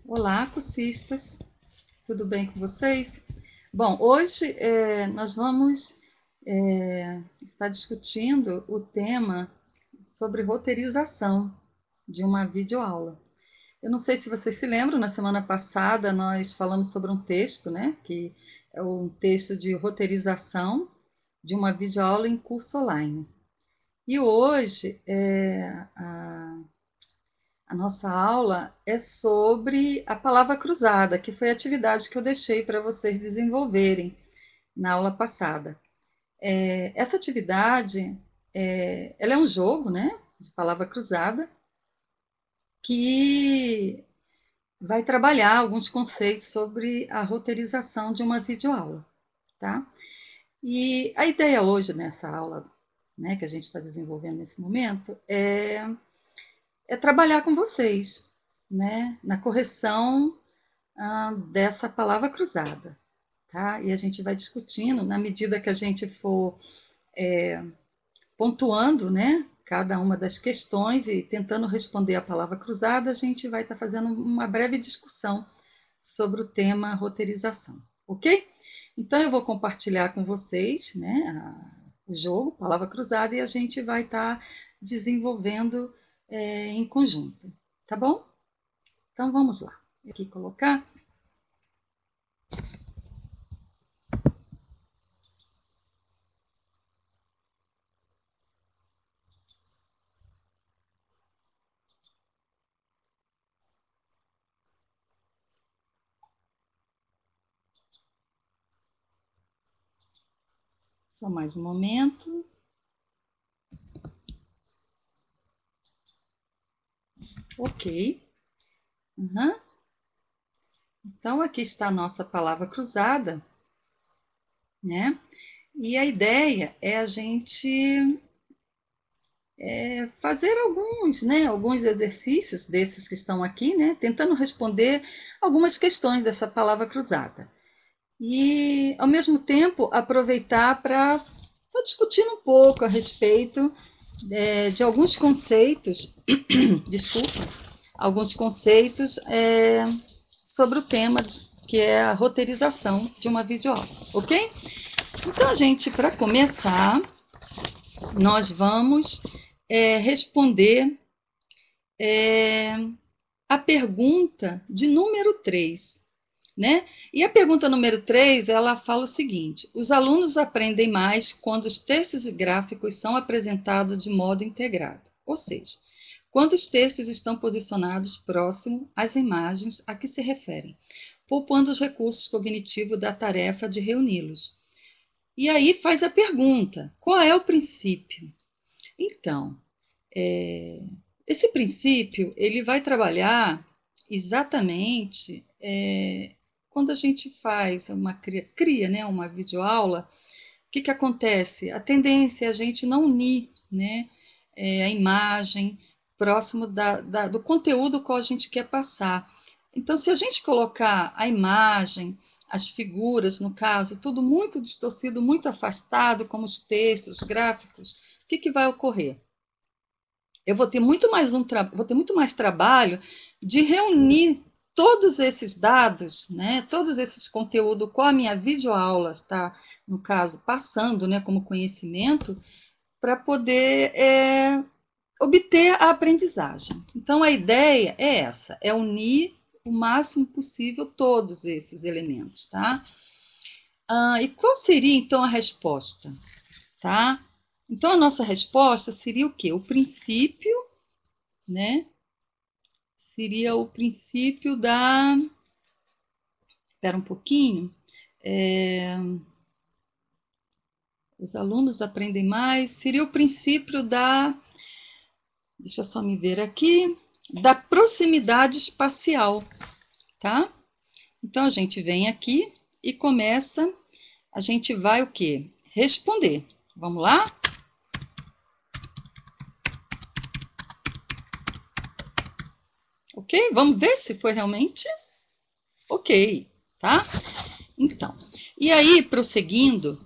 Olá, cursistas, tudo bem com vocês? Bom, hoje nós vamos estar discutindo o tema sobre roteirização de uma videoaula. Eu não sei se vocês se lembram, na semana passada nós falamos sobre um texto, né, que é um texto de roteirização de uma videoaula em curso online. E hoje a nossa aula é sobre a palavra cruzada, que foi a atividade que eu deixei para vocês desenvolverem na aula passada. Essa atividade, ela é um jogo, né, de palavra cruzada, que vai trabalhar alguns conceitos sobre a roteirização de uma videoaula, tá? E a ideia hoje nessa aula, né, que a gente está desenvolvendo nesse momento, é trabalhar com vocês, né, na correção dessa palavra cruzada, tá? E a gente vai discutindo na medida que a gente for pontuando, né, cada uma das questões e tentando responder a palavra cruzada, a gente vai estar fazendo uma breve discussão sobre o tema roteirização, ok? Então eu vou compartilhar com vocês, né, o jogo, palavra cruzada, e a gente vai estar desenvolvendo em conjunto, tá bom? Então vamos lá. Aqui colocar. Só mais um momento. Ok. Uhum. Então, aqui está a nossa palavra cruzada, né? E a ideia é a gente fazer alguns exercícios desses que estão aqui, né? Tentando responder algumas questões dessa palavra cruzada. E, ao mesmo tempo, aproveitar para estar discutindo um pouco a respeito de alguns conceitos, desculpa, alguns conceitos sobre o tema que é a roteirização de uma videoaula, ok? Então, gente, para começar, nós vamos responder a pergunta de número 3, né? E a pergunta número 3, ela fala o seguinte: os alunos aprendem mais quando os textos e gráficos são apresentados de modo integrado, ou seja, quando os textos estão posicionados próximo às imagens a que se referem, poupando os recursos cognitivos da tarefa de reuni-los. E aí faz a pergunta: qual é o princípio? Então, esse princípio ele vai trabalhar exatamente quando a gente faz cria, né, uma videoaula. O que acontece? A tendência é a gente não unir, né, a imagem próximo do conteúdo que a gente quer passar. Então, se a gente colocar a imagem, as figuras, no caso, tudo muito distorcido, muito afastado, como os textos, os gráficos, o que vai ocorrer? Eu vou ter muito mais trabalho de reunir todos esses dados, né, todos esses conteúdos com a minha videoaula, tá, no caso, passando, né, como conhecimento, para poder obter a aprendizagem. Então, a ideia é essa, é unir o máximo possível todos esses elementos, tá? E qual seria, então, a resposta? Tá? Então, a nossa resposta seria o quê? O princípio, né? Seria o princípio da... Espera um pouquinho. Os alunos aprendem mais. Seria o princípio da... Deixa eu só me ver aqui. Da proximidade espacial, tá? Então, a gente vem aqui e começa... A gente vai o quê? Responder. Vamos lá? Ok? Vamos ver se foi realmente ok, tá? Então, e aí, prosseguindo,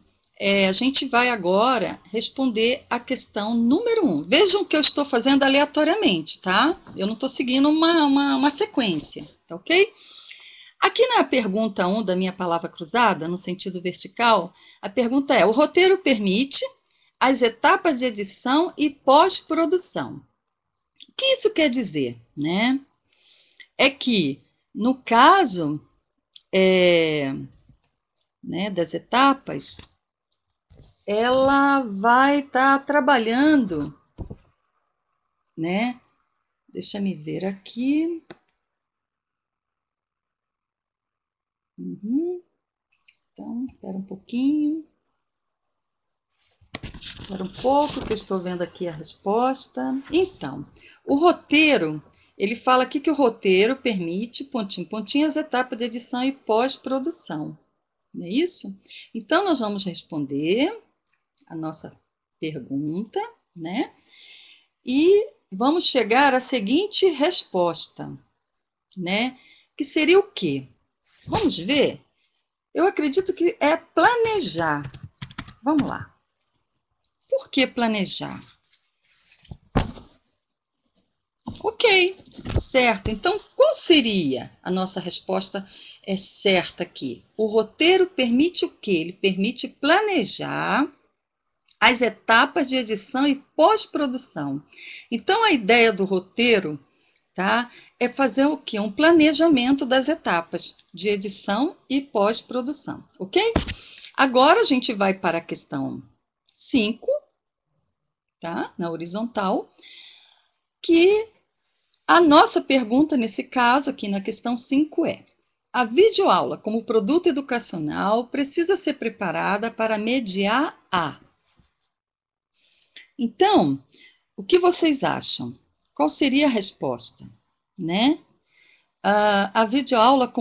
a gente vai agora responder a questão número 1. Vejam que eu estou fazendo aleatoriamente, tá? Eu não estou seguindo uma sequência, tá ok? Aqui na pergunta 1 da minha palavra cruzada, no sentido vertical, a pergunta é: o roteiro permite as etapas de edição e pós-produção. O que isso quer dizer, né? É que, no caso das etapas, ela vai estar trabalhando, né? Deixa me ver aqui. Então, espera um pouquinho. Espera um pouco, que eu estou vendo aqui a resposta. Então, o roteiro, ele fala aqui que o roteiro permite, pontinho, pontinho, as etapas de edição e pós-produção. Não é isso? Então, nós vamos responder a nossa pergunta, né? E vamos chegar à seguinte resposta, né? Que seria o quê? Vamos ver? Eu acredito que é planejar. Vamos lá. Por que planejar? Ok, certo. Então, qual seria a nossa resposta certa aqui? O roteiro permite o quê? Ele permite planejar as etapas de edição e pós-produção. Então, a ideia do roteiro, tá, é fazer o quê? Um planejamento das etapas de edição e pós-produção, ok? Agora, a gente vai para a questão 5, tá, na horizontal, que a nossa pergunta, nesse caso, aqui na questão 5 é: a videoaula, como produto educacional, precisa ser preparada para mediar a... Então, o que vocês acham? Qual seria a resposta? Né? A videoaula,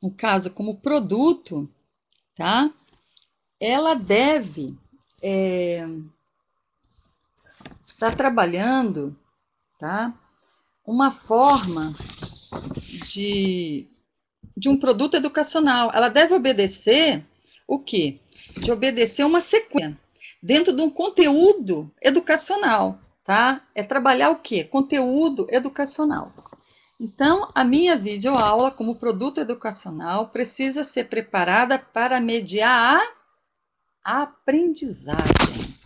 no caso, como produto, tá? Ela deve estar trabalhando, tá? Uma forma de um produto educacional. Ela deve obedecer o quê? De obedecer uma sequência dentro de um conteúdo educacional, tá? É trabalhar o quê? Conteúdo educacional. Então, a minha videoaula, como produto educacional, precisa ser preparada para mediar a aprendizagem.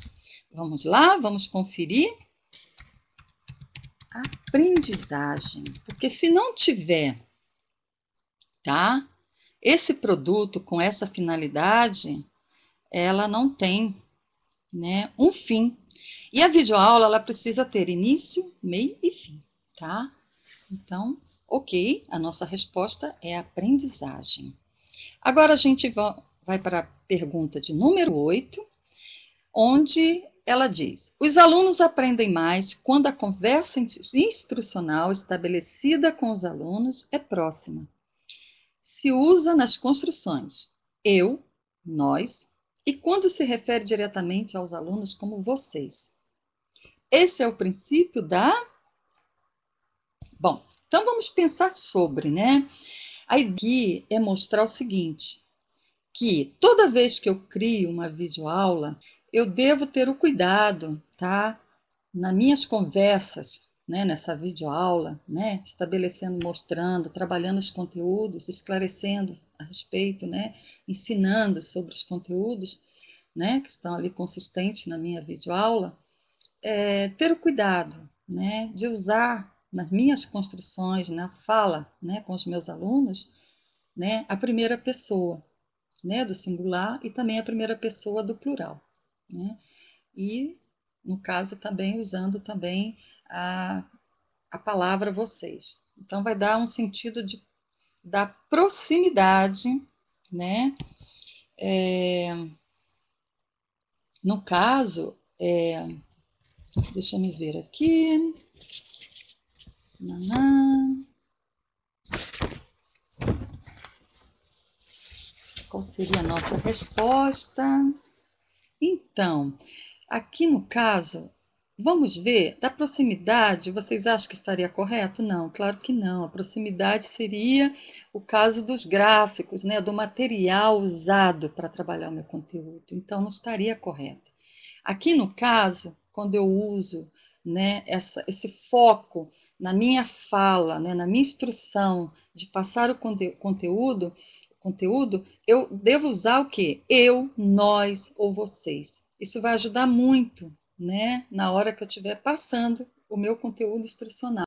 Vamos lá, vamos conferir. Aprendizagem. Porque se não tiver, tá? Esse produto com essa finalidade, ela não tem, né, um fim. E a videoaula, ela precisa ter início, meio e fim, tá? Então, ok, a nossa resposta é aprendizagem. Agora a gente vai para a pergunta de número 8, onde ela diz: os alunos aprendem mais quando a conversa instrucional estabelecida com os alunos é próxima. Se usa nas construções eu, nós, e quando se refere diretamente aos alunos como vocês. Esse é o princípio da... Bom, então vamos pensar sobre, né? A ideia é mostrar o seguinte, que toda vez que eu crio uma videoaula, eu devo ter o cuidado, tá? Nas minhas conversas, né, nessa videoaula, né, estabelecendo, mostrando, trabalhando os conteúdos, esclarecendo a respeito, né, ensinando sobre os conteúdos, né, que estão ali consistentes na minha videoaula, ter o cuidado, né, de usar nas minhas construções, na fala, né, com os meus alunos, né, a primeira pessoa, né, do singular e também a primeira pessoa do plural, né, e no caso também usando também a palavra vocês. Então vai dar um sentido da proximidade, né? No caso, deixa eu ver aqui. Qual seria a nossa resposta? Então, aqui no caso, Vamos ver, da proximidade, vocês acham que estaria correto? Não, claro que não. A proximidade seria o caso dos gráficos, né, do material usado para trabalhar o meu conteúdo. Então, não estaria correto. Aqui no caso, quando eu uso, né, esse foco na minha fala, né, na minha instrução de passar o conteúdo, eu devo usar o quê? Eu, nós ou vocês. Isso vai ajudar muito, né, na hora que eu estiver passando o meu conteúdo instrucional.